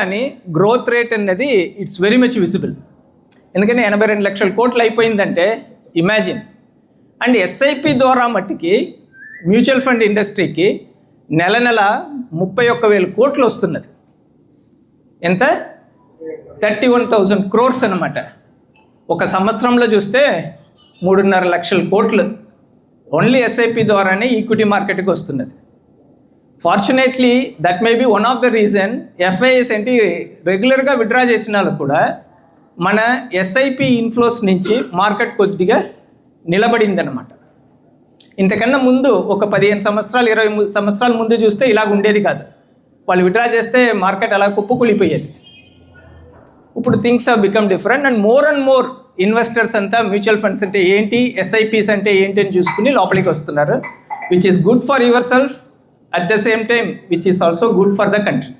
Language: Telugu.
కానీ గ్రోత్ రేట్ అనేది ఇట్స్ వెరీ మచ్ విజిబుల్. ఎందుకంటే 82 లక్షల కోట్లు అయిపోయిందంటే ఇమాజిన్. అండ్ ఎస్ఐపి ద్వారా మట్టికి మ్యూచువల్ ఫండ్ ఇండస్ట్రీకి నెల 31,000 కోట్లు వస్తున్నది. ఎంత? 31,000 crores అనమాట. ఒక సంవత్సరంలో చూస్తే 3.5 లక్షల కోట్లు ఓన్లీ ఎస్ఐపి ద్వారానే ఈక్విటీ మార్కెట్కి వస్తున్నది. Fortunately that may be one of the reason FIs ఏంటి రెగ్యులర్గా విత్డ్రా చేసిన వాళ్ళు కూడా మన ఎస్ఐపి ఇన్ఫ్లోస్ నుంచి మార్కెట్ కొద్దిగా నిలబడిందనమాట. ఇంతకన్నా ముందు ఒక 15 సంవత్సరాలు 20 సంవత్సరాల ముందు చూస్తే ఇలాగ ఉండేది కాదు. వాళ్ళు విత్డ్రా చేస్తే మార్కెట్ అలా కుప్పకూలిపోయేది. ఇప్పుడు things have become different and more investors అంతా మ్యూచువల్ ఫండ్స్ అంటే ఏంటి, ఎస్ఐపిస్ అంటే ఏంటి అని చూసుకుని లోపలికి వస్తున్నారు, which is good for your self at the same time which is also good for the country.